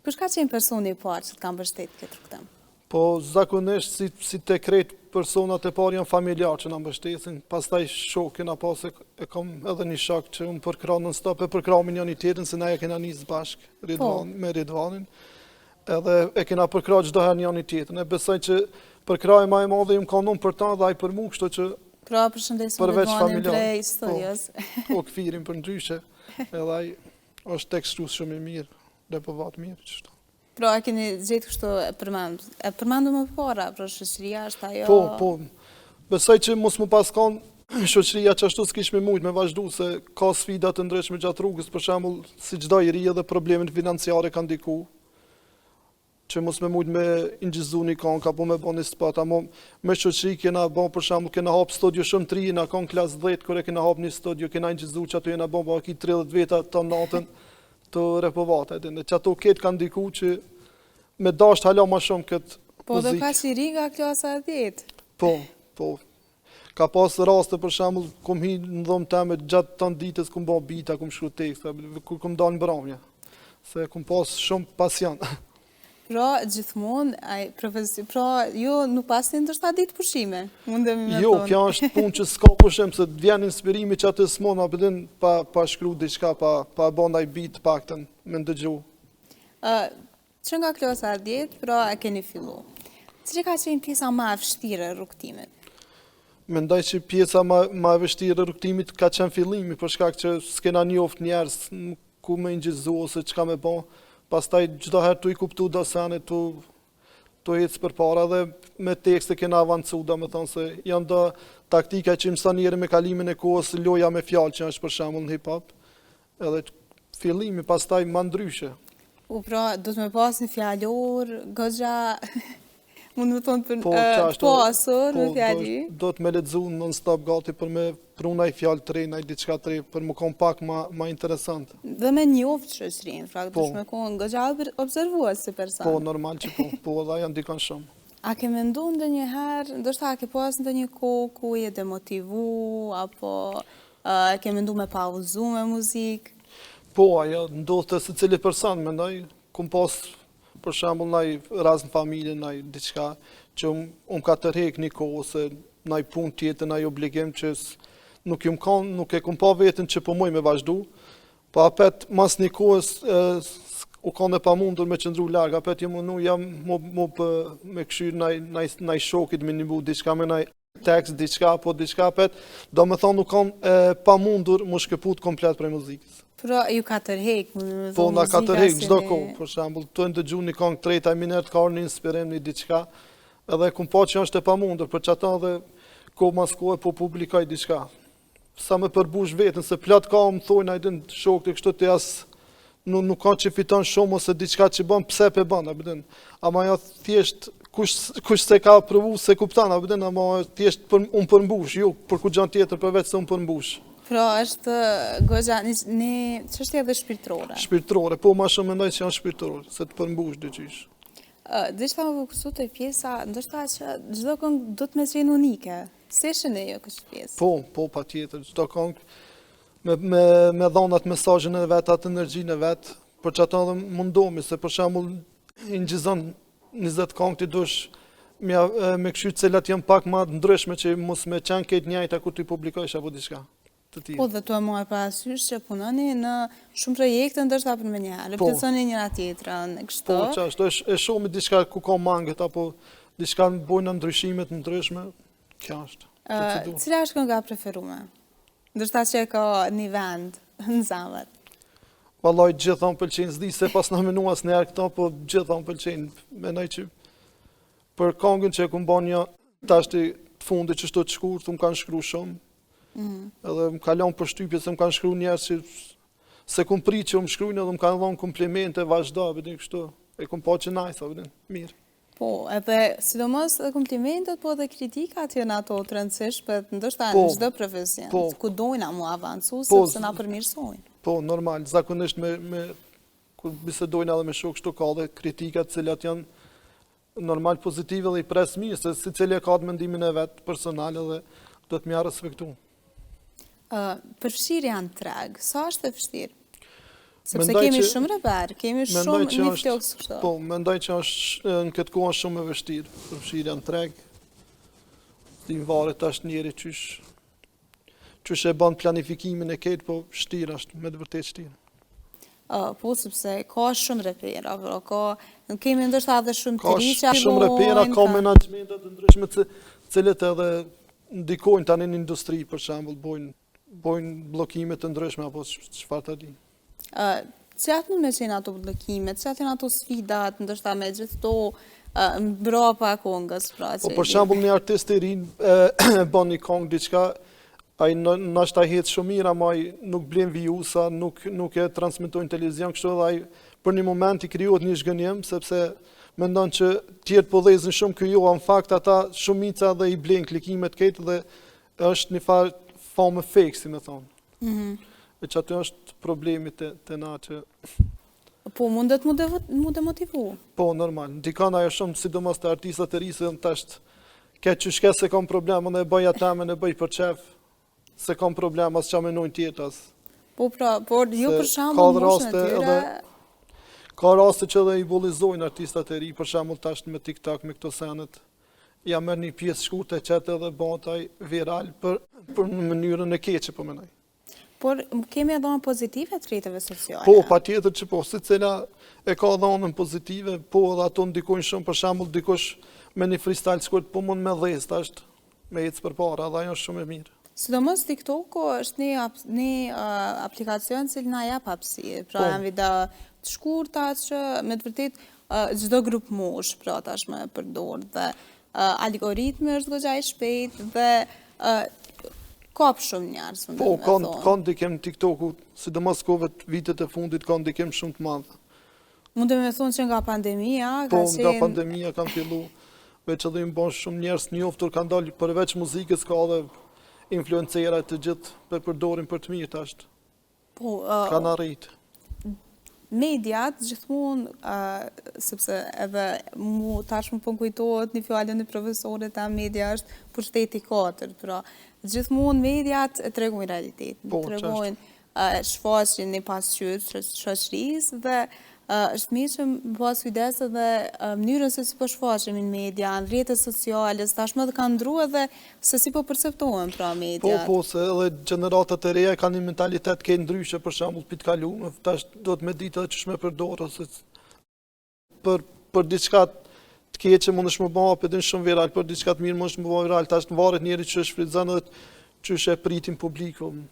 Për shka qenë personi i parë që të kam mbështet këtë rrugtim? Po zakonisht si të krejt personat e parë janë familjar që na mbështesin, pastaj shok kena pas e kam edhe një shok që unë përkra non stop e përkramin janë i tjetrin se na e kena nisë bashkë me Ridvanin. Edhe e kena përkra çdo herë janë i tjetrin. E besoj që përkraja më e madhe im ka ndonjë për ta dhe ai për mua, kështu që pra përshëndesim Ridvanin prej studios. Po këfirin për ndryshe. Edhe ai është tekstues shumë i mirë, dhe po vat mirë çështë. Pra, e keni gjetë kështu e përmendu më para, pra shoqëria është ajo... Po, besoj që mos më pas kanë shoqëria që ashtu s'kish me mujt me vazhdu, se ka sfida të ndryshme gjatë rrugës, për shembull, si çdo i ri edhe problemet financiare kanë ndiku, që mos me mujt me ingjizu një këngë, apo me bo një spot, amo me shoqëri kena bo, për shembull, kena hap studio shumë të ri, na kanë klas 10, kur e kena hap një studio, kena ingjizu që ato jena bo, ki 30 veta të natën, të repovate, edhe që ato ketë kanë ndiku që me dasht hala ma shumë këtë muzikë. Po dhe ka që i ri nga klasa 10? Po. Ka pas raste për shembull, kum hi në dhomë teme gjatë të ditës, kum bo bita, kum shkru teksta, kur kum dalë në bramja, se kum pas shumë pasion. Pra, gjithmonë, jo nuk pasni ndërsa ditë pushime, mundemi me Jo, thonë. kjo është punë që s'ka pushim, se vjen inspirimi që atë s'mon, ma përdin pa shkru diçka, pa bo ndaj bit paktën, me ndëgju. Që nga klasa 10, pra e keni fillu. Që ka qenë pjesa ma e vështirë e rrugtimit? Mendoj që pjesa ma e vështirë e rrugtimit ka qenë fillimi, për shkak që s'kena njoft njerës ku me ingjizu ose çka me bo. Pastaj çdo herë tu i kuptu dosane, tu ecë përpara dhe me tekste kena avancu, domethënë se janë do taktika që mëson njëri me kalimin e kohës, loja me fjalë që është për shembull në hip hop. Edhe fillimi pastaj më ndryshe. Pra, do të me pas një fjallor, goxha, mund të thonë për pasur me fjalli. Do të me lexu non stop gati për me prunaj fjallë të re, naj diçka të re, për më kon pak ma interesant. Dhe me njoft shoqërinë, pra, do të me kon goxha observues si person. Po, normal që po edhe janë dikon shumë. A ke mendu ndonjëherë, ndoshta a ke pas ndonjë kohë ku je demotivu, apo ke mendu me pauzu me muzikë? Po, ajo ndodhë të secili person, mendoj, kum pas për shembull ndaj rast në familje, ndaj diçka që ka tërheq një kohë ose ndaj punë tjetër, ndaj obligim që nuk e kum pa veten që po muj me vazhdu, po apet mas një kohës u kanë e pamundur me qëndru larg, apet jam me këshyr ndaj shokit me një bu diçka me ndaj tekst diçka, po diçka apet, do me thonë u kanë pamundur mu shkëput komplet prej muzikës. Pra, ju ka tërhek, po, na ka tërhek çdo kohë, për shembull, të ndëgju një këngë treta minut ka një inspirim një diçka, edhe kum pa që është e pamundur, për çata dhe kohë mas kohë po publikoj diçka. Sa më përbush veten se plot ka më thonë ai din shokët kështu të as nuk ka që fiton shumë ose diçka që bën pse pe bën, apo din. Ama jo thjesht kush se ka provu se kupton, apo din, ama thjesht un përmbush, jo për kujt tjetër përveç se un përmbush. Pra, është goxha një çështje edhe shpirtërore. Shpirtërore, po ma shumë mendoj që janë shpirtërore, se të përmbush dyqysh. Dishta më fokusu të pjesa, ndoshta që çdo këngë do të me qenë unike. Se shënë jo kështë pjesë? Po, pa tjetër, çdo këngë me dhonat mesazhin e vet, atë energjinë e vet, për që ato edhe mundomi, se për shembull ingjizon 20 këngë ti dush me këshy cilat janë pak ma ndryshme që mos me qenë këtë njajta kur ti publikojsh apo diçka. Po dhe tu e mojë parasysh që punoni në shumë projekte ndërsa për me njëherë, plëtsoni njëra tjetrën, kështu. Po, qashtu, e shumë diçka ku ka mangët, apo diçka në bojnë ndryshimet ndryshme, kja është. Cila është kënga preferume? Ndërsa që ka një vend në zemër? Vallaj, gjitha më pëlqenë, s'di se pas në menu as njerë këta, po gjitha më pëlqenë. Menaj që për këngën që e ku mba një tashti të fundi që shto të shkurë, më kanë shkru shumë. Edhe më kalon për shtypje se më kanë shkru njerës që se kum pri që më shkrujnë edhe më kanë dhonë komplimente vazhda, vedin kështu, e kum pa që najsa, vedin, mirë. Po, edhe sidomos edhe komplimentet, po edhe kritikat janë ato të rëndësishme, ndoshta në çdo profesion, ku dojna mu avancu, sepse na përmirësojnë. Po, normal, zakonisht kur bisedojnë edhe me shok kështu ka dhe kritikat cilat janë normal pozitive dhe i pres mirë, se si cili ka të mendimin e vetë personal edhe do të mja respektu. Përfshirja në treg, sa është e vështirë? Sepse kemi shumë reper, kemi shumë një floks kështu. Po, mendoj që është në këtë kohë shumë e vështirë, përfshirja në treg. Ti varet tash njeri qysh e bën planifikimin e këtë, po vështirë është, me të vërtetë vështirë. Po, sepse ka shumë repera, kemi ndoshta edhe shumë të ri që ka shumë repera, ka menaxhmente të ndryshme cilët edhe ndikojnë tani në industri, për shembull, bojnë bllokime të ndryshme apo çfarë të di. Cilat mund me qenë ato bllokime, cilat janë ato sfidat, ndoshta me gjithë to mbrapa kongës, pra që... Për shembull, një artist i ri bën një këngë diçka, ai ndoshta het shumë mirë, ama ai nuk blen vjusa, nuk e transmetojnë në televizion, kështu edhe ai për një moment i krijohet një zhgënjim, sepse mendon që tjerë po dhezin shumë kjo, në fakt ata shumica dhe i blen klikimet këtë dhe është një farë famë fake, si me thonë. E që aty është problemi të na që... Po, mundet mu demotivu? Po, normal. Ndikon ajo shumë, sidomos të artistat e risë, dhe tashtë, këtë që shke se kom problem, unë e bëj atemen, e bëj për qef, se kom problem, as që amenojnë tjetës. Po, pra, por jo për shambull moshën e tyre... Ka raste që edhe i bullizojnë artistat e ri, për shambull tashtë me TikTok, me këto senet, ja merr një pjesë shkurtë e qëtë edhe bëtaj viral për në mënyrën e keqe, po menoj. Por kemi edhe dhënë pozitive të rrjeteve sociale. Po, patjetër që po, secila e ka dhënën pozitive, po edhe ato ndikojnë shumë, për shembull dikush me një freestyle shkurt po mund me dhëz tash me ecë përpara, dhe ajo është shumë e mirë. Sidomos TikTok është një aplikacion që na jep hapësirë, pra janë video të shkurta që me të vërtetë çdo grup mosh pra tashmë përdor dhe algoritmi është goxha i shpejtë dhe kap shumë njerëz. Po, ka ndikim TikToku, sidomos kohëve të vitet e fundit ka ndikim shumë të madh. Mund të më thonë që nga pandemia ka qenë... Po, nga pandemia kanë fillu, veç edhe i bën shumë njerëz të njohur kanë dalë përveç muzikës, ka edhe influencera të gjithë për përdorin për të mirë tash. Po, kanë arrit. Mediat gjithmonë, sepse edhe mu tash më kujtohet një fjalë në profesorit ta media është pushteti 4, pra gjithmonë mediat e tregojnë realitetin, tregojnë shfaqjen e pasqyrë shoqërisë dhe është mirë që më pas kujdes edhe mënyrën se si po shfaqemi në media, në rrjetet sociale, tashmë kanë ndruar edhe se si po perceptohen pra mediat. Po, se edhe gjeneratat e reja kanë një mentalitet ke ndryshe, për shembull pi të kaluar, tash duhet me ditë edhe ç'është me përdor ose për diçka të keqe mundesh më bëj apetën shumë viral, për diçka të mirë mundesh më bëj viral, tash varet njëri që shfrytëzon edhe ç'është e pritin publikun.